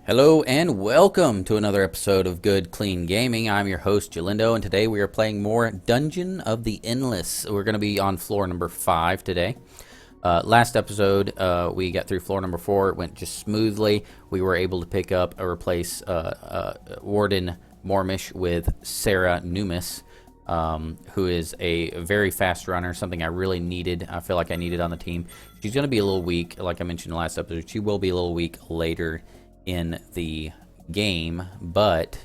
Hello and welcome to another episode of Good Clean Gaming. I'm your host Jalindo, and today we are playing more Dungeon of the Endless. We're going to be on floor number 5 today. Last episode, we got through floor number 4. It went just smoothly. We were able to pick up or replace Warden Mormish with Sarah Numis, who is a very fast runner, something I really needed. I feel like I needed on the team. She's going to be a little weak, like I mentioned in the last episode. She will be a little weak later in the game, but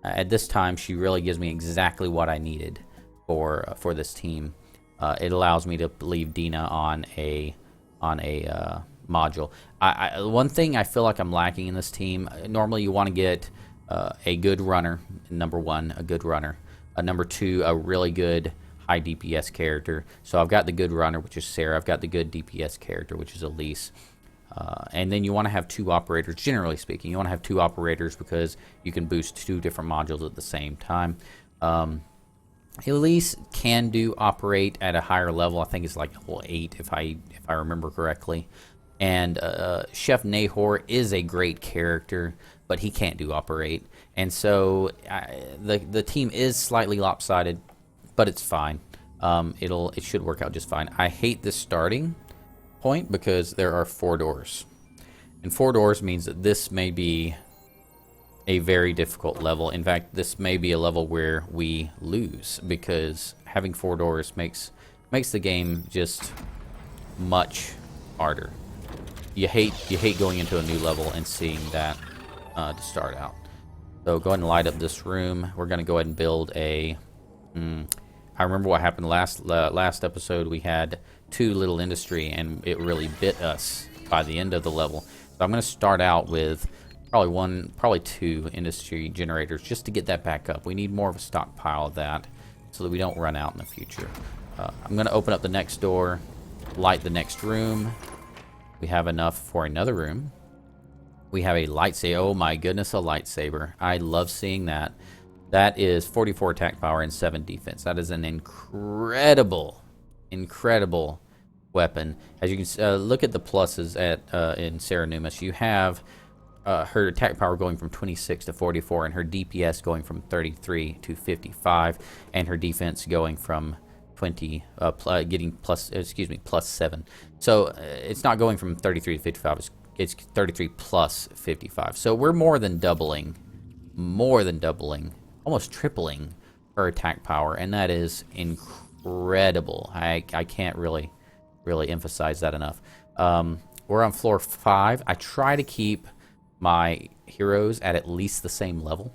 at this time she really gives me exactly what I needed for this team. It allows me to leave Dina on a module. One thing I feel like I'm lacking in this team, normally you want to get a good runner, number one, a good runner, number two, a really good high DPS character. So I've got the good runner, which is Sarah. I've got the good DPS character, which is Elise. And then you want to have 2 operators, generally speaking. You want to have 2 operators because you can boost 2 different modules at the same time. Elise can do operate at a higher level. I think it's like level 8 if I remember correctly. And Chef Nahor is a great character, but he can't do operate. And so the team is slightly lopsided, but it's fine. It should work out just fine. I hate this starting point because there are 4 doors, and 4 doors means that this may be a very difficult level. In fact, this may be a level where we lose because having 4 doors makes the game just much harder. You hate going into a new level and seeing that to start out. So go ahead and light up this room. We're going to go ahead and build a I remember what happened last episode. We had 2 little industry, and it really bit us by the end of the level. So I'm going to start out with probably 2 industry generators just to get that back up. We need more of a stockpile of that so that we don't run out in the future. I'm going to open up the next door, light the next room. We have enough for another room. We have a lightsaber. Oh my goodness, a lightsaber. I love seeing that. That is 44 attack power and 7 defense. That is an incredible weapon. As you can look at the pluses in Sarah Numis, you have her attack power going from 26 to 44, and her DPS going from 33 to 55, and her defense going from 20, getting plus 7. So it's not going from 33 to 55. It's 33 plus 55. So we're more than doubling, almost tripling her attack power, and that is incredible. I can't really emphasize that enough. We're on floor 5. I try to keep my heroes at least the same level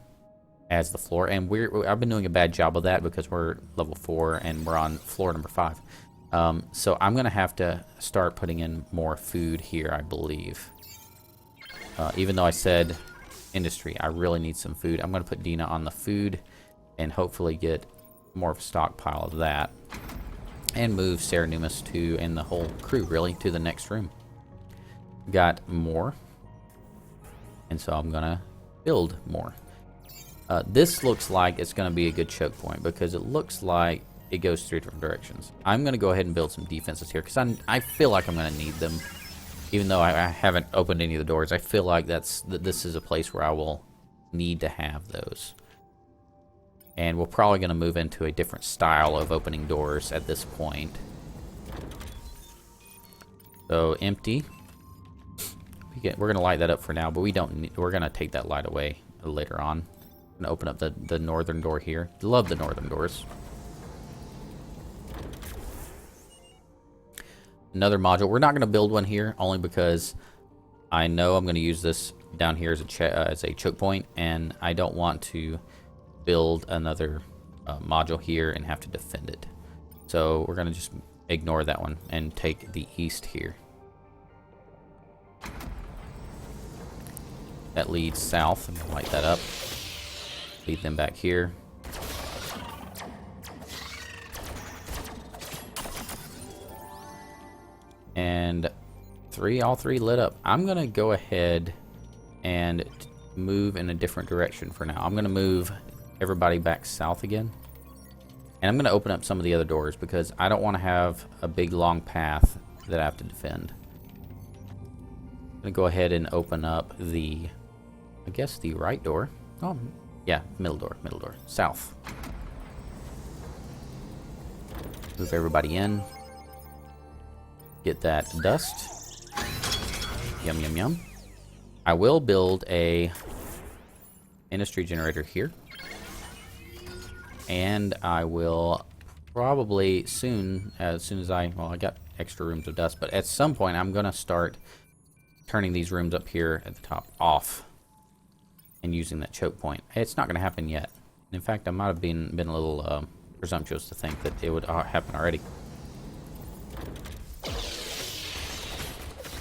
as the floor, and I've been doing a bad job of that because we're level 4 and we're on floor number 5. So I'm gonna have to start putting in more food here, I believe. Even though I said industry, I really need some food. I'm going to put Dina on the food and hopefully get more of a stockpile of that, and move Sarah Numis and the whole crew really to the next room. Got more, and so I'm going to build more. This looks like it's going to be a good choke point because it looks like it goes 3 different directions. I'm going to go ahead and build some defenses here because I feel like I'm going to need them. Even though I haven't opened any of the doors, I feel like this is a place where I will need to have those. And we're probably going to move into a different style of opening doors at this point. So empty. We're going to light that up for now, but we're going to take that light away later on. I'm going to open up the northern door here. Love the northern doors. Another module. We're not going to build one here only because I know I'm going to use this down here as a choke point, and I don't want to build another module here and have to defend it. So we're going to just ignore that one and take the east here. That leads south. I'm going to light that up. Lead them back here. And all three lit up. I'm gonna go ahead and move in a different direction for now. I'm gonna move everybody back south again, and I'm gonna open up some of the other doors because I don't want to have a big long path that I have to defend. I'm gonna go ahead and open up the I guess the right door. Oh, yeah, middle door, south. Move everybody in. Get that dust. Yum, yum, yum. I will build a industry generator here. And I will probably soon as I got extra rooms of dust, but at some point I'm going to start turning these rooms up here at the top off and using that choke point. It's not going to happen yet. In fact, I might have been a little presumptuous to think that it would happen already.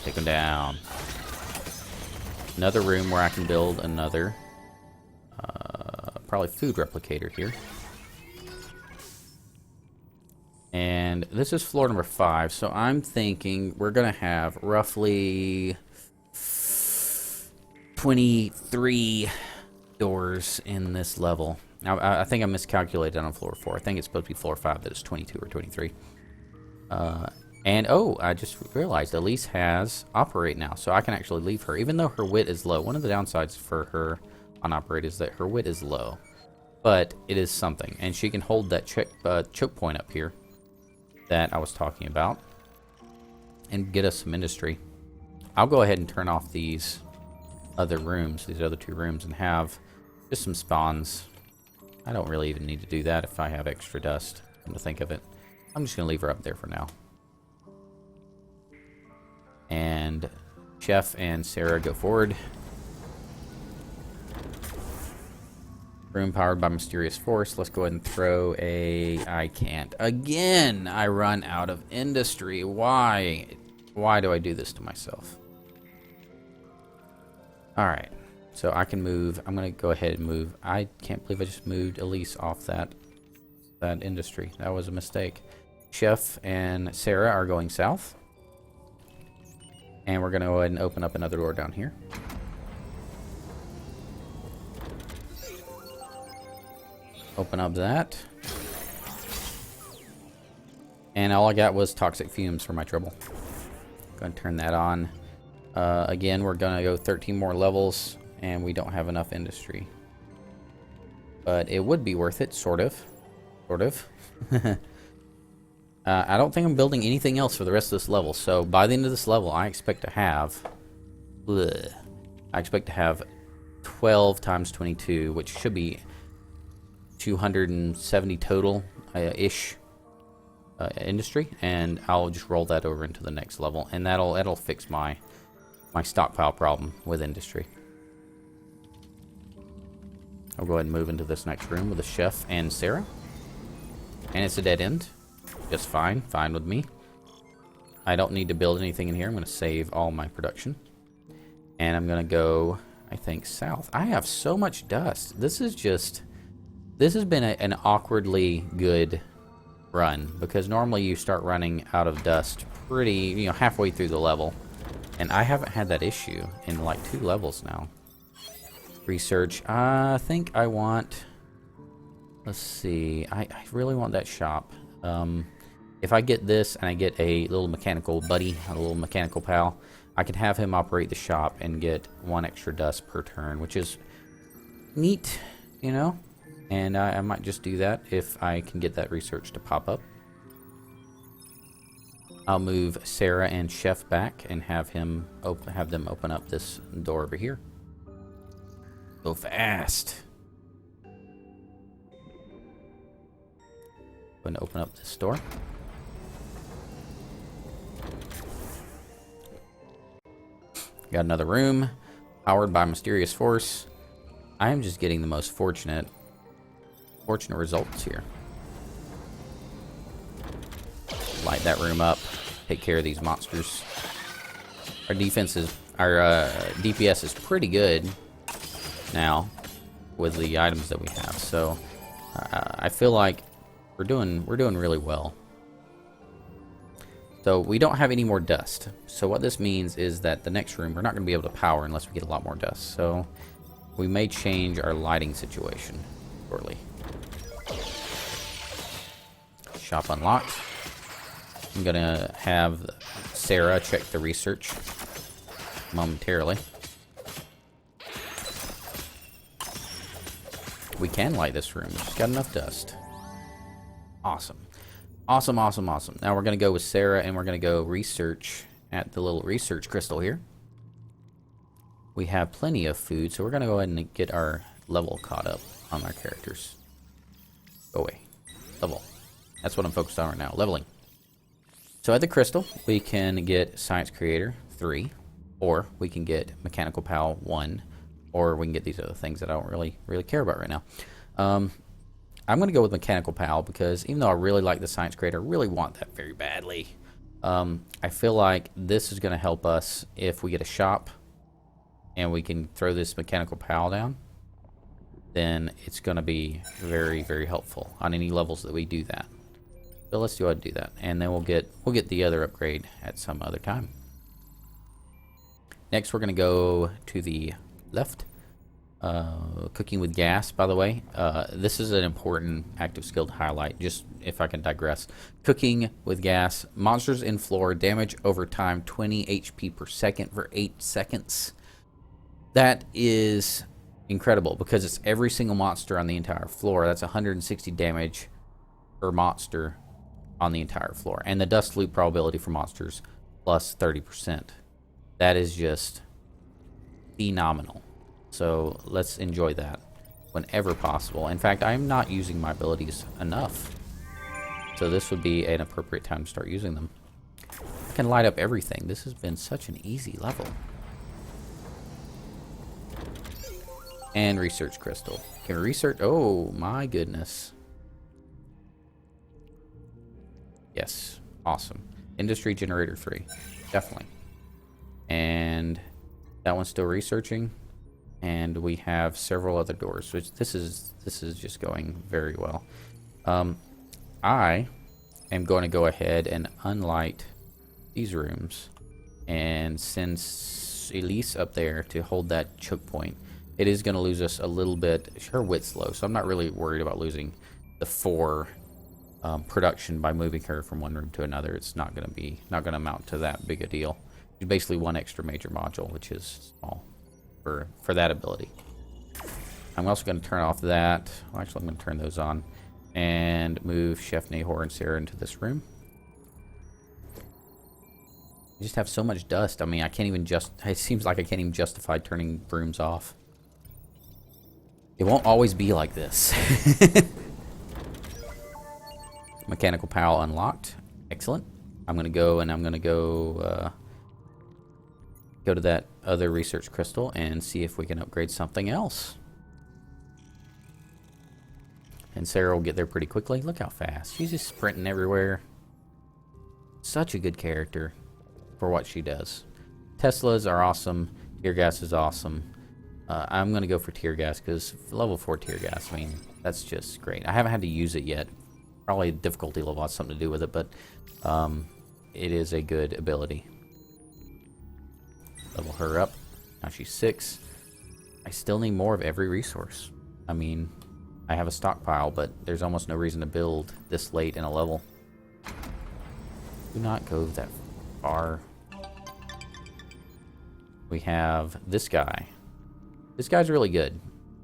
Take them down. Another room where I can build another probably food replicator here. And this is floor number 5, so I'm thinking we're going to have roughly 23 doors in this level. Now, I think I miscalculated on floor 4. I think it's supposed to be floor 5, that it's 22 or 23. And, oh, I just realized Elise has Operate now, so I can actually leave her, even though her wit is low. One of the downsides for her on Operate is that her wit is low. But it is something, and she can hold that choke point up here that I was talking about and get us some industry. I'll go ahead and turn off these other rooms, these other 2 rooms, and have just some spawns. I don't really even need to do that if I have extra dust, come to think of it. I'm just going to leave her up there for now. And Chef and Sarah go forward. Room powered by mysterious force. Let's go ahead and throw a... I can't. Again, I run out of industry. Why? Why do I do this to myself? Alright. So I can move. I'm going to go ahead and move. I can't believe I just moved Elise off that industry. That was a mistake. Chef and Sarah are going south. And we're going to go ahead and open up another door down here. Open up that. And all I got was toxic fumes for my trouble. Going to turn that on. Again, we're going to go 13 more levels, and we don't have enough industry. But it would be worth it, sort of. Sort of. I don't think I'm building anything else for the rest of this level, so by the end of this level, I expect to have... I expect to have 12 times 22, which should be 270 total ish industry, and I'll just roll that over into the next level, and that'll fix my stockpile problem with industry. I'll go ahead and move into this next room with the Chef and Sarah, and it's a dead end. Just fine with me. I don't need to build anything in here. I'm going to save all my production, and I'm going to go, I think, south. I have so much dust. This has been an awkwardly good run, because normally you start running out of dust pretty, halfway through the level. And I haven't had that issue in like 2 levels now. Research. I think I want... Let's see. I really want that shop. If I get this and I get a little mechanical buddy, a little mechanical pal, I can have him operate the shop and get 1 extra dust per turn, which is neat, And I might just do that if I can get that research to pop up. I'll move Sarah and Chef back and have them open up this door over here. Go fast. Going to open up this door. Got another room, powered by mysterious force. I am just getting the most fortunate results here. Light that room up. Take care of these monsters. Our DPS is pretty good now with the items that we have. So I feel like we're doing really well. So we don't have any more dust. So what this means is that the next room we're not going to be able to power unless we get a lot more dust. So we may change our lighting situation shortly. Shop unlocked. I'm going to have Sarah check the research momentarily. We can light this room. It's got enough dust. Awesome. Awesome, awesome, awesome. Now we're going to go with Sarah, and we're going to go research at the little research crystal here. We have plenty of food, so we're going to go ahead and get our level caught up on our characters. Go away. Level. That's what I'm focused on right now. Leveling. So at the crystal, we can get Science Creator 3, or we can get Mechanical Pal 1, or we can get these other things that I don't really care about right now. I'm going to go with Mechanical Pal because even though I really like the Science Creator, I really want that very badly. I feel like this is going to help us if we get a shop and we can throw this Mechanical Pal down. Then it's going to be very, very helpful on any levels that we do that. So let's go ahead and do that, and then we'll get the other upgrade at some other time. Next, we're going to go to the left. Cooking with gas, by the way. This is an important active skill to highlight, just if I can digress. Cooking with gas. Monsters in floor. Damage over time 20 HP per second for 8 seconds. That is incredible because it's every single monster on the entire floor. That's 160 damage per monster on the entire floor. And the dust loop probability for monsters plus 30%. That is just phenomenal. So let's enjoy that whenever possible. In fact, I'm not using my abilities enough. So this would be an appropriate time to start using them. I can light up everything. This has been such an easy level. And research crystal. Can we research? Oh my goodness. Yes. Awesome. Industry generator 3. Definitely. And that one's still researching. And we have several other doors, which this is just going very well. I am going to go ahead and unlight these rooms and send Elise up there to hold that choke point. It is going to lose us a little bit. Her width's low, so I'm not really worried about losing the 4 production by moving her from one room to another. It's not going to amount to that big a deal. It's basically 1 extra major module, which is small for that ability. I'm also going to turn off that. Well, actually, I'm going to turn those on and move Chef Nahor and Sarah into this room. I just have so much dust. I mean, I can't even it seems like I can't even justify turning rooms off. It won't always be like this. Mechanical Pal unlocked. Excellent. I'm going to go go to that other research crystal and see if we can upgrade something else. And Sarah will get there pretty quickly. Look how fast. She's just sprinting everywhere. Such a good character for what she does. Teslas are awesome. Tear gas is awesome. I'm going to go for tear gas because level 4 tear gas, I mean, that's just great. I haven't had to use it yet. Probably difficulty level has something to do with it, but it is a good ability. Level her up. Now she's 6. I still need more of every resource. I mean, I have a stockpile, but there's almost no reason to build this late in a level. Do not go that far. We have this guy. This guy's really good.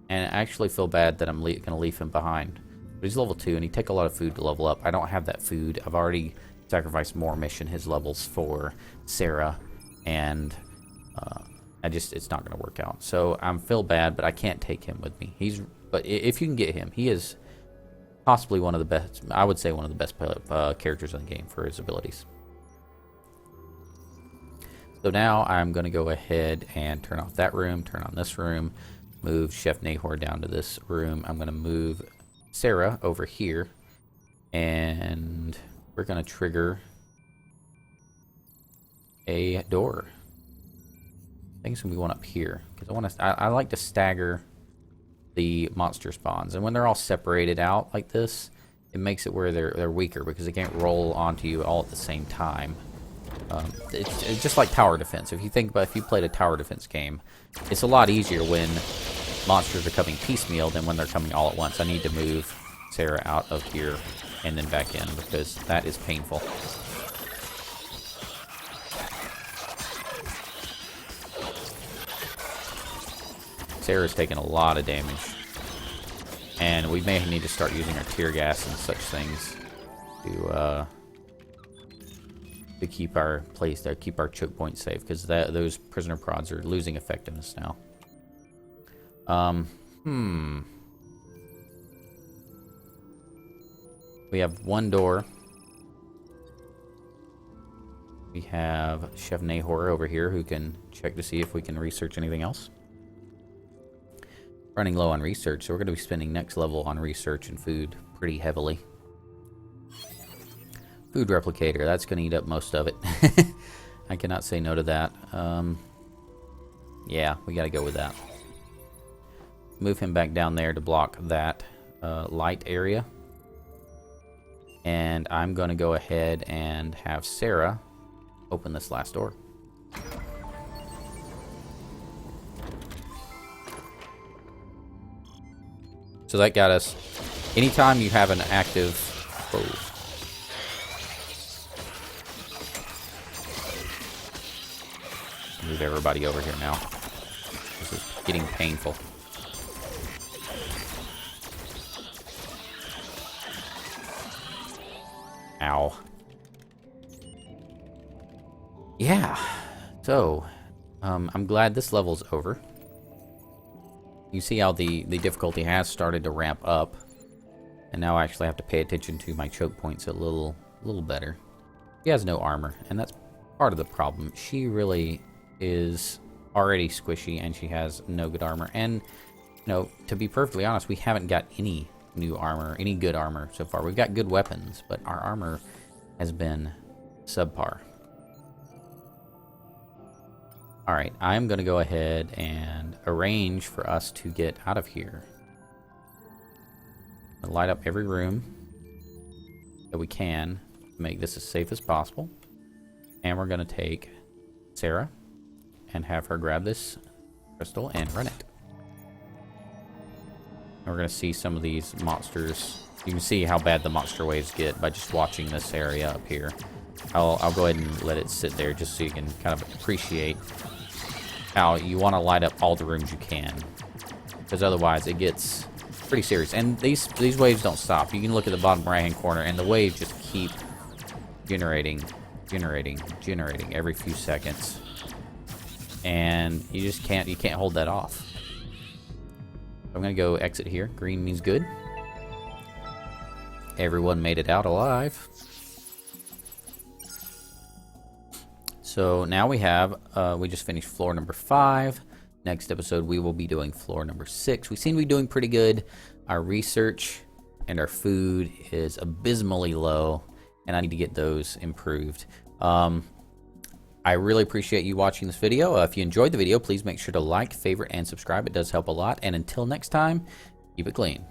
And I actually feel bad that I'm going to leave him behind. But he's level 2, and he takes a lot of food to level up. I don't have that food. I've already sacrificed more mission his levels for Sarah, and it's not going to work out. So I feel bad, but I can't take him with me. But if you can get him, he is possibly one of the best. I would say one of the best characters in the game for his abilities. So now I'm going to go ahead and turn off that room, turn on this room, move Chef Nahor down to this room. I'm going to move Sarah over here, and we're going to trigger a door. I think it's going to be one up here because I like to stagger the monster spawns, and when they're all separated out like this, it makes it where they're weaker because they can't roll onto you all at the same time. It's just like tower defense. If you played a tower defense game, it's a lot easier when monsters are coming piecemeal than when they're coming all at once. I need to move Sarah out of here and then back in because that is painful. Sarah's taking a lot of damage. And we may need to start using our tear gas and such things to keep our place there, keep our choke point safe, because those prisoner prods are losing effectiveness now. We have one door. We have Chef Nahor over here who can check to see if we can research anything else. Running low on research, so we're going to be spending next level on research and food pretty heavily. Food replicator, that's going to eat up most of it. I cannot say no to that. Yeah, we got to go with that. Move him back down there to block that light area. And I'm going to go ahead and have Sarah open this last door. So that got us, anytime you have an active, move everybody over here now. This is getting painful. Ow. Yeah, so I'm glad this level's over. You see how the difficulty has started to ramp up, and now I actually have to pay attention to my choke points a little better. She has no armor, and that's part of the problem. She really is already squishy, and she has no good armor. And you know, to be perfectly honest, we haven't got any new armor, any good armor so far. We've got good weapons, but our armor has been subpar. Alright, I'm going to go ahead and arrange for us to get out of here. I'll light up every room that we can to make this as safe as possible. And we're going to take Sarah and have her grab this crystal and run it. And we're going to see some of these monsters. You can see how bad the monster waves get by just watching this area up here. I'll go ahead and let it sit there just so you can kind of appreciate how you want to light up all the rooms you can, because otherwise it gets pretty serious. And these waves don't stop. You can look at the bottom right hand corner and the waves just keep generating every few seconds, and you can't hold that off. I'm gonna go exit here. Green means good. Everyone made it out alive. So now we have, we just finished floor number 5. Next episode, we will be doing floor number 6. We seem to be doing pretty good. Our research and our food is abysmally low, and I need to get those improved. I really appreciate you watching this video. If you enjoyed the video, please make sure to like, favorite, and subscribe. It does help a lot. And until next time, keep it clean.